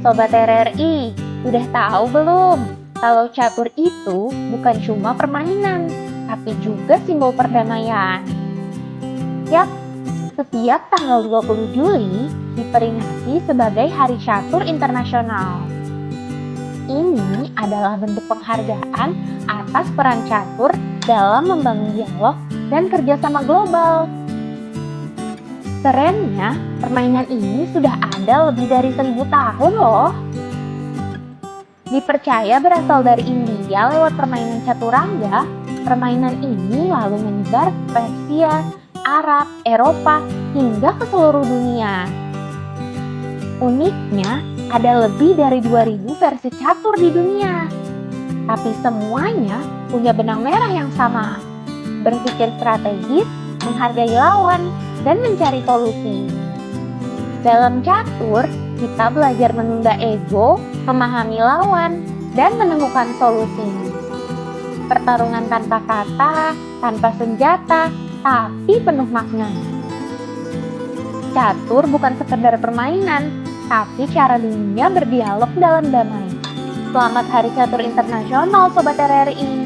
Sobat RRI, udah tahu belum? Kalau catur itu bukan cuma permainan, tapi juga simbol perdamaian. Yap, setiap tanggal 20 Juli diperingati sebagai Hari Catur Internasional. Ini adalah bentuk penghargaan atas peran catur dalam membangun dialog dan kerjasama global. Kerennya, permainan ini sudah ada lebih dari 1000 tahun loh. Dipercaya berasal dari India lewat permainan caturangga, permainan ini lalu menyebar ke Persia, Arab, Eropa, hingga ke seluruh dunia. Uniknya, ada lebih dari 2000 versi catur di dunia. Tapi semuanya punya benang merah yang sama. Berpikir strategis, menghargai lawan, dan mencari solusi. Dalam catur, kita belajar menunda ego, memahami lawan, dan menemukan solusi. Pertarungan tanpa kata, tanpa senjata, tapi penuh makna. Catur bukan sekedar permainan, tapi cara dunia berdialog dalam damai. Selamat Hari Catur Internasional, Sobat RRI!